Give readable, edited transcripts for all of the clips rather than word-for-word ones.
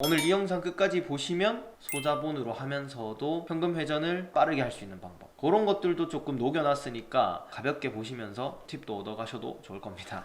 오늘 이 영상 끝까지 보시면 소자본으로 하면서도 현금 회전을 빠르게 할 수 있는 방법, 그런 것들도 조금 녹여놨으니까 가볍게 보시면서 팁도 얻어가셔도 좋을 겁니다.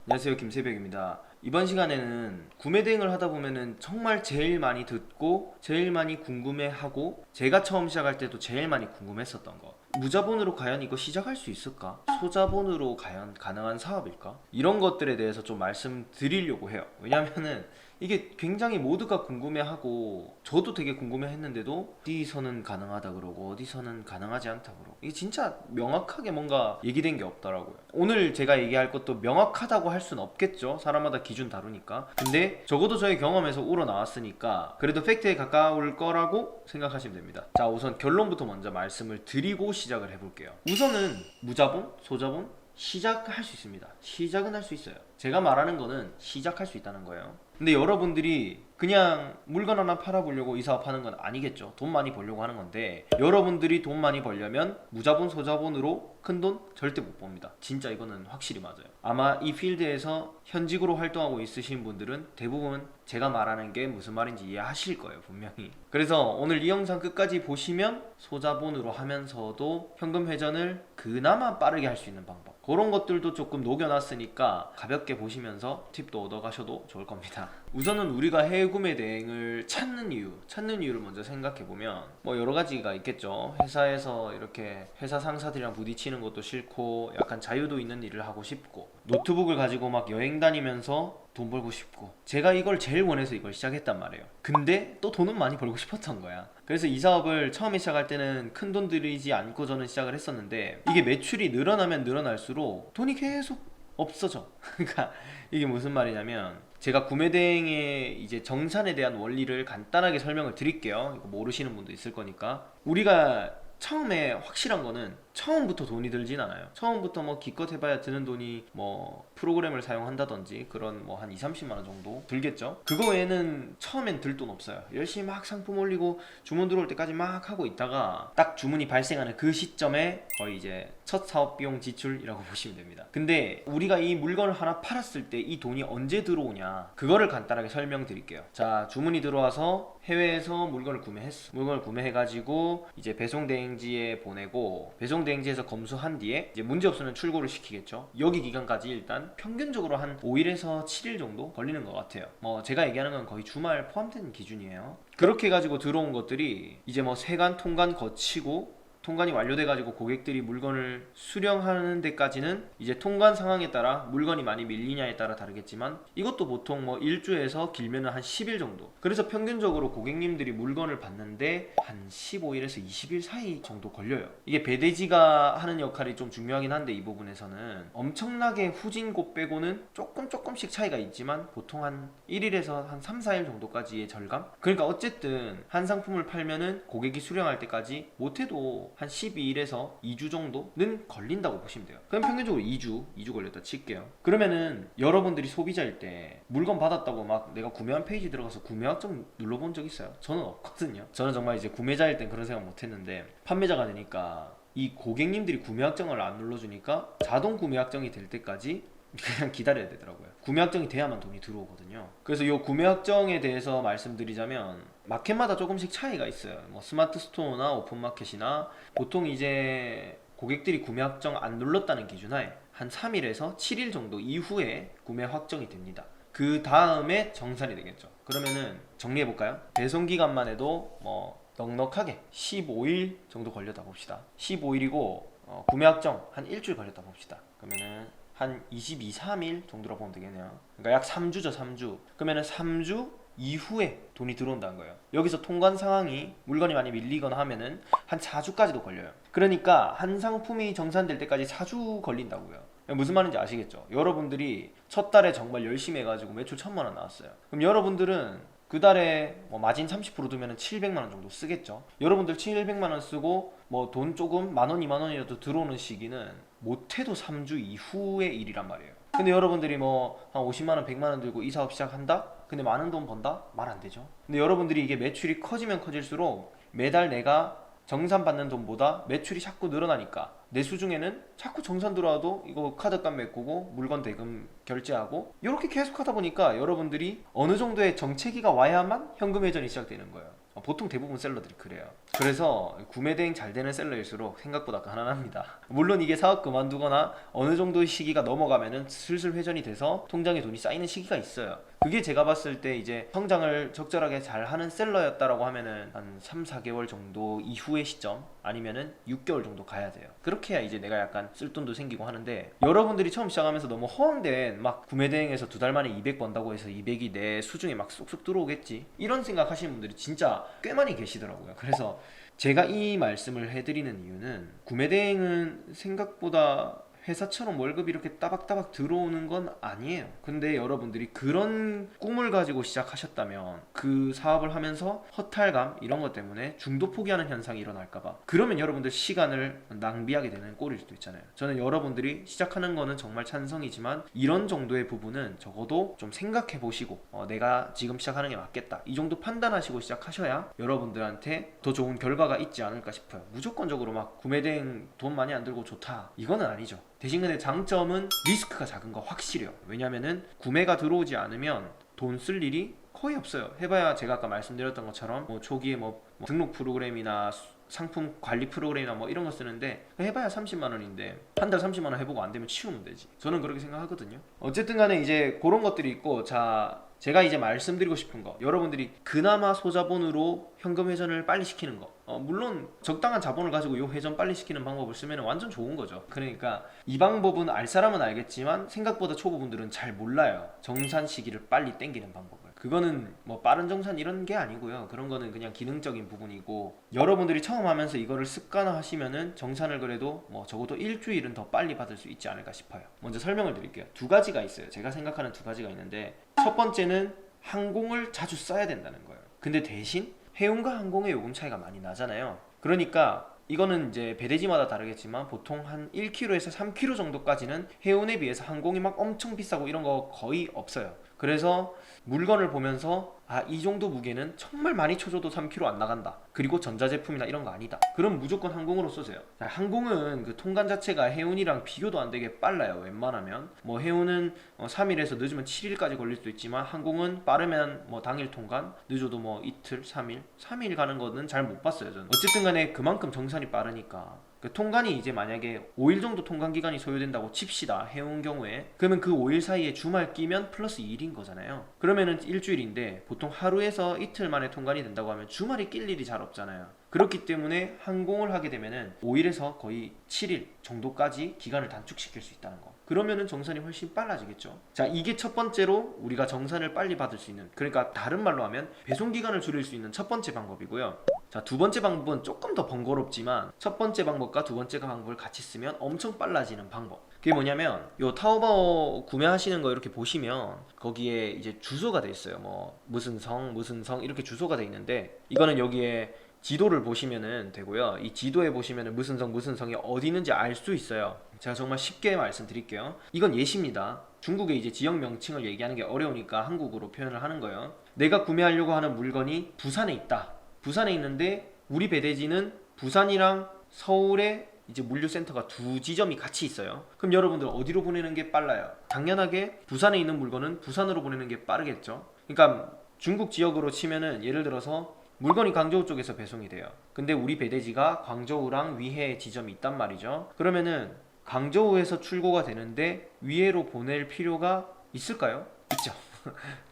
안녕하세요, 김세벽입니다. 이번 시간에는 구매 대행을 하다 보면은 정말 제일 많이 듣고 제일 많이 궁금해하고 제가 처음 시작할 때도 제일 많이 궁금했었던 거, 무자본으로 과연 이거 시작할 수 있을까? 소자본으로 과연 가능한 사업일까? 이런 것들에 대해서 좀 말씀드리려고 해요. 왜냐면은 이게 굉장히 모두가 궁금해하고 저도 되게 궁금해했는데도 어디서는 가능하다 그러고 어디서는 가능하지 않다 그러고 이게 진짜 명확하게 뭔가 얘기된 게 없더라고요. 오늘 제가 얘기할 것도 명확하다고 할 수는 없겠죠, 사람마다 기준 다르니까. 근데 적어도 저의 경험에서 우러나왔으니까 그래도 팩트에 가까울 거라고 생각하시면 됩니다. 자, 우선 결론부터 먼저 말씀을 드리고 시작을 해볼게요. 우선은 무자본, 소자본 시작할 수 있습니다. 시작은 할 수 있어요. 제가 말하는 거는 시작할 수 있다는 거예요. 근데 여러분들이 그냥 물건 하나 팔아보려고 이 사업하는 건 아니겠죠. 돈 많이 벌려고 하는 건데, 여러분들이 돈 많이 벌려면 무자본, 소자본으로 큰 돈 절대 못 법니다. 진짜 이거는 확실히 맞아요. 아마 이 필드에서 현직으로 활동하고 있으신 분들은 대부분 제가 말하는 게 무슨 말인지 이해하실 거예요, 분명히. 그래서 오늘 이 영상 끝까지 보시면 소자본으로 하면서도 현금 회전을 그나마 빠르게 할 수 있는 방법, 그런 것들도 조금 녹여놨으니까 가볍게 보시면서 팁도 얻어가셔도 좋을 겁니다. 우선은 우리가 해외 구매 대행을 찾는 이유를 먼저 생각해보면 뭐 여러 가지가 있겠죠. 회사에서 이렇게 회사 상사들이랑 부딪히는 것도 싫고 약간 자유도 있는 일을 하고 싶고 노트북을 가지고 막 여행 다니면서 돈 벌고 싶고, 제가 이걸 제일 원해서 이걸 시작했단 말이에요. 근데 또 돈은 많이 벌고 싶었던 거야. 그래서 이 사업을 처음에 시작할 때는 큰 돈 들이지 않고 저는 시작을 했었는데, 이게 매출이 늘어나면 늘어날수록 돈이 계속 없어져. 그러니까 이게 무슨 말이냐면, 제가 구매 대행의 이제 정산에 대한 원리를 간단하게 설명을 드릴게요. 이거 모르시는 분도 있을 거니까. 우리가 처음에 확실한 거는 처음부터 돈이 들진 않아요. 처음부터 뭐 기껏 해봐야 드는 돈이 뭐 프로그램을 사용한다든지 그런 뭐 한 2~30만원 정도 들겠죠. 그거 외에는 처음엔 들 돈 없어요. 열심히 막 상품 올리고 주문 들어올 때까지 막 하고 있다가 딱 주문이 발생하는 그 시점에 거의 이제 첫 사업 비용 지출이라고 보시면 됩니다. 근데 우리가 이 물건을 하나 팔았을 때 이 돈이 언제 들어오냐, 그거를 간단하게 설명드릴게요. 자, 주문이 들어와서 해외에서 물건을 구매했어. 물건을 구매해가지고 이제 배송 대행지에 보내고, 배송 대행지에서 검수한 뒤에 이제 문제 없으면 출고를 시키겠죠. 여기 기간까지 일단 평균적으로 한 5일에서 7일 정도 걸리는 것 같아요. 뭐 제가 얘기하는 건 거의 주말 포함된 기준이에요. 그렇게 해가지고 들어온 것들이 이제 뭐 세관, 통관 거치고, 통관이 완료돼가지고 고객들이 물건을 수령하는 데까지는 이제 통관 상황에 따라 물건이 많이 밀리냐에 따라 다르겠지만, 이것도 보통 뭐 일주에서 길면은 한 10일 정도. 그래서 평균적으로 고객님들이 물건을 받는데 한 15일에서 20일 사이 정도 걸려요. 이게 배대지가 하는 역할이 좀 중요하긴 한데, 이 부분에서는 엄청나게 후진 곳 빼고는 조금씩 차이가 있지만 보통 한 1일에서 한 3~4일 정도까지의 절감? 그러니까 어쨌든 한 상품을 팔면은 고객이 수령할 때까지 못해도 한 12일에서 2주 정도는 걸린다고 보시면 돼요. 그럼 평균적으로 2주 걸렸다 칠게요. 그러면은 여러분들이 소비자일 때 물건 받았다고 막 내가 구매한 페이지 들어가서 구매 확정 눌러본 적 있어요? 저는 없거든요. 저는 정말 이제 구매자일 땐 그런 생각 못 했는데, 판매자가 되니까 이 고객님들이 구매 확정을 안 눌러주니까 자동 구매 확정이 될 때까지 그냥 기다려야 되더라고요. 구매 확정이 돼야만 돈이 들어오거든요. 그래서 이 구매 확정에 대해서 말씀드리자면 마켓마다 조금씩 차이가 있어요. 뭐 스마트 스토어나 오픈마켓이나 보통 이제 고객들이 구매 확정 안 눌렀다는 기준하에 한 3일에서 7일 정도 이후에 구매 확정이 됩니다. 그 다음에 정산이 되겠죠. 그러면은 정리해볼까요? 배송기간만 해도 뭐 넉넉하게 15일 정도 걸렸다 봅시다. 15일이고 구매 확정 한 일주일 걸렸다 봅시다. 그러면은 한 22, 3일 정도라고 보면 되겠네요. 그러니까 약 3주죠, 3주. 그러면은 3주 이후에 돈이 들어온다는 거예요. 여기서 통관 상황이 물건이 많이 밀리거나 하면은 한 4주까지도 걸려요. 그러니까 한 상품이 정산될 때까지 4주 걸린다고요. 무슨 말인지 아시겠죠? 여러분들이 첫 달에 정말 열심히 해가지고 매출 1,000만 원 나왔어요. 그럼 여러분들은 그 달에 뭐 마진 30% 두면 700만 원 정도 쓰겠죠. 여러분들 700만 원 쓰고 뭐 돈 조금 만 원, 2만 원이라도 들어오는 시기는 못해도 3주 이후의 일이란 말이에요. 근데 여러분들이 뭐 한 50만 원, 100만 원 들고 이 사업 시작한다? 근데 많은 돈 번다? 말 안 되죠. 근데 여러분들이 이게 매출이 커지면 커질수록 매달 내가 정산 받는 돈보다 매출이 자꾸 늘어나니까 내 수중에는 자꾸 정산 들어와도 이거 카드값 메꾸고 물건 대금 결제하고 이렇게 계속 하다 보니까 여러분들이 어느 정도의 정체기가 와야만 현금 회전이 시작되는 거예요. 보통 대부분 셀러들이 그래요. 그래서 구매 대행 잘 되는 셀러일수록 생각보다 가난합니다. 물론 이게 사업 그만두거나 어느 정도의 시기가 넘어가면은 슬슬 회전이 돼서 통장에 돈이 쌓이는 시기가 있어요. 그게 제가 봤을 때 이제 성장을 적절하게 잘 하는 셀러였다라고 하면은 한 3, 4개월 정도 이후의 시점 아니면은 6개월 정도 가야 돼요. 그렇게 해야 이제 내가 약간 쓸 돈도 생기고 하는데, 여러분들이 처음 시작하면서 너무 허황된 막 구매 대행에서 2달 만에 200 번다고 해서 200이 내 수중에 막 쏙쏙 들어오겠지 이런 생각 하시는 분들이 진짜 꽤 많이 계시더라고요. 그래서 제가 이 말씀을 해드리는 이유는, 구매 대행은 생각보다 회사처럼 월급이 이렇게 따박따박 들어오는 건 아니에요. 근데 여러분들이 그런 꿈을 가지고 시작하셨다면 그 사업을 하면서 허탈감 이런 것 때문에 중도 포기하는 현상이 일어날까봐, 그러면 여러분들 시간을 낭비하게 되는 꼴일 수도 있잖아요. 저는 여러분들이 시작하는 거는 정말 찬성이지만 이런 정도의 부분은 적어도 좀 생각해 보시고 내가 지금 시작하는 게 맞겠다 이 정도 판단하시고 시작하셔야 여러분들한테 더 좋은 결과가 있지 않을까 싶어요. 무조건적으로 막 구매 대행 돈 많이 안 들고 좋다 이거는 아니죠. 대신 근데 장점은 리스크가 작은 거 확실해요. 왜냐면은 구매가 들어오지 않으면 돈 쓸 일이 거의 없어요. 해봐야 제가 아까 말씀드렸던 것처럼 뭐 초기에 뭐 등록 프로그램이나 상품 관리 프로그램이나 뭐 이런 거 쓰는데 해봐야 30만 원인데 한 달 30만 원 해보고 안 되면 치우면 되지. 저는 그렇게 생각하거든요. 어쨌든 간에 이제 그런 것들이 있고, 자 제가 이제 말씀드리고 싶은 거, 여러분들이 그나마 소자본으로 현금 회전을 빨리 시키는 거, 물론 적당한 자본을 가지고 이 회전 빨리 시키는 방법을 쓰면 완전 좋은 거죠. 그러니까 이 방법은 알 사람은 알겠지만 생각보다 초보분들은 잘 몰라요. 정산 시기를 빨리 땡기는 방법을. 그거는 뭐 빠른 정산 이런 게 아니고요. 그런 거는 그냥 기능적인 부분이고, 여러분들이 처음 하면서 이거를 습관화 하시면은 정산을 그래도 뭐 적어도 일주일은 더 빨리 받을 수 있지 않을까 싶어요. 먼저 설명을 드릴게요. 두 가지가 있어요. 제가 생각하는 두 가지가 있는데, 첫 번째는 항공을 자주 써야 된다는 거예요. 근데 대신 해운과 항공의 요금 차이가 많이 나잖아요. 그러니까 이거는 이제 배대지마다 다르겠지만 보통 한 1kg에서 3kg 정도까지는 해운에 비해서 항공이 막 엄청 비싸고 이런 거 거의 없어요. 그래서 물건을 보면서 이 정도 무게는 정말 많이 쳐줘도 3kg 안 나간다, 그리고 전자제품이나 이런 거 아니다, 그럼 무조건 항공으로 쏘세요. 항공은 그 통관 자체가 해운이랑 비교도 안 되게 빨라요. 웬만하면 뭐 해운은 3일에서 늦으면 7일까지 걸릴 수도 있지만 항공은 빠르면 뭐 당일 통관, 늦어도 뭐 이틀, 3일 가는 거는 잘 못 봤어요 저는. 어쨌든 간에 그만큼 정산이 빠르니까. 그 통관이 이제 만약에 5일 정도 통관 기간이 소요된다고 칩시다, 해운 경우에. 그러면 그 5일 사이에 주말 끼면 플러스 2일인 거잖아요. 그러면은 일주일인데 보통 하루에서 이틀 만에 통관이 된다고 하면 주말에 낄 일이 잘 없잖아요. 그렇기 때문에 항공을 하게 되면은 5일에서 거의 7일 정도까지 기간을 단축시킬 수 있다는 거. 그러면은 정산이 훨씬 빨라지겠죠. 자, 이게 첫 번째로 우리가 정산을 빨리 받을 수 있는, 그러니까 다른 말로 하면 배송 기간을 줄일 수 있는 첫 번째 방법이고요. 자, 두 번째 방법은 조금 더 번거롭지만 첫 번째 방법과 두 번째 방법을 같이 쓰면 엄청 빨라지는 방법. 그게 뭐냐면, 요 타오바오 구매하시는 거 이렇게 보시면 거기에 이제 주소가 돼 있어요. 뭐 무슨 성 이렇게 주소가 돼 있는데, 이거는 여기에 지도를 보시면 되고요. 이 지도에 보시면 무슨 성이 어디 있는지 알 수 있어요. 제가 정말 쉽게 말씀드릴게요. 이건 예시입니다. 중국의 이제 지역 명칭을 얘기하는 게 어려우니까 한국어로 표현을 하는 거예요. 내가 구매하려고 하는 물건이 부산에 있다. 부산에 있는데 우리 배대지는 부산이랑 서울에 이제 물류센터가 두 지점이 같이 있어요. 그럼 여러분들 어디로 보내는 게 빨라요? 당연하게 부산에 있는 물건은 부산으로 보내는 게 빠르겠죠. 그러니까 중국 지역으로 치면은 예를 들어서 물건이 광저우 쪽에서 배송이 돼요. 근데 우리 배대지가 광저우랑 위해 지점이 있단 말이죠. 그러면은 광저우에서 출고가 되는데 위해로 보낼 필요가 있을까요? 있죠.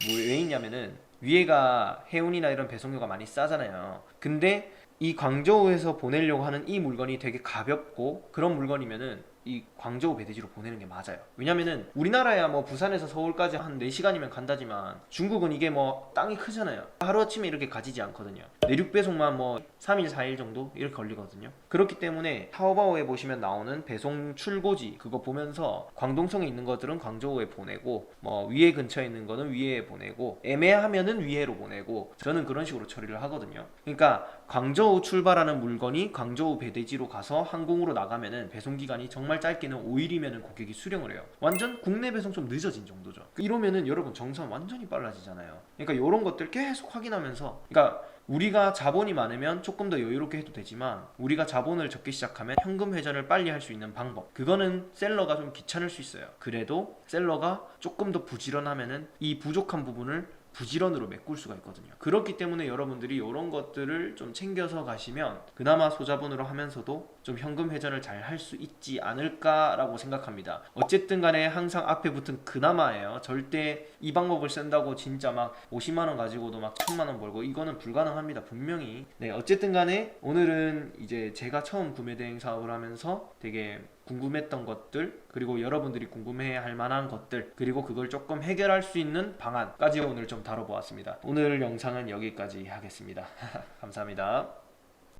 왜 있냐면은 위해가 해운이나 이런 배송료가 많이 싸잖아요. 근데 이 광저우에서 보내려고 하는 이 물건이 되게 가볍고 그런 물건이면은 이 광저우 배대지로 보내는 게 맞아요. 왜냐면은 우리나라야 뭐 부산에서 서울까지 한 4시간이면 간다지만 중국은 이게 뭐 땅이 크잖아요. 하루아침에 이렇게 가지지 않거든요. 내륙 배송만 뭐 3일 4일 정도 이렇게 걸리거든요. 그렇기 때문에 타오바오에 보시면 나오는 배송 출고지 그거 보면서 광동성에 있는 것들은 광저우에 보내고, 뭐 위에 근처에 있는 거는 위에에 보내고, 애매하면은 위에로 보내고, 저는 그런 식으로 처리를 하거든요. 그러니까 광저우 출발하는 물건이 광저우 배대지로 가서 항공으로 나가면은 배송 기간이 정말 짧게는 5일이면은 고객이 수령을 해요. 완전 국내 배송 좀 늦어진 정도죠. 이러면은 여러분 정산 완전히 빨라지잖아요. 그러니까 이런 것들 계속 확인하면서, 그러니까 우리가 자본이 많으면 조금 더 여유롭게 해도 되지만 우리가 자본을 적기 시작하면 현금 회전을 빨리 할 수 있는 방법, 그거는 셀러가 좀 귀찮을 수 있어요. 그래도 셀러가 조금 더 부지런하면은 이 부족한 부분을 부지런으로 메꿀 수가 있거든요. 그렇기 때문에 여러분들이 이런 것들을 좀 챙겨서 가시면 그나마 소자본으로 하면서도 좀 현금 회전을 잘 할 수 있지 않을까라고 생각합니다. 어쨌든 간에 항상 앞에 붙은 그나마예요. 절대 이 방법을 쓴다고 진짜 막 50만 원 가지고도 막 1000만 원 벌고 이거는 불가능합니다. 분명히. 네, 어쨌든 간에 오늘은 이제 제가 처음 구매 대행 사업을 하면서 되게 궁금했던 것들, 그리고 여러분들이 궁금해 할 만한 것들, 그리고 그걸 조금 해결할 수 있는 방안까지 오늘 좀 다뤄보았습니다. 오늘 영상은 여기까지 하겠습니다. 감사합니다.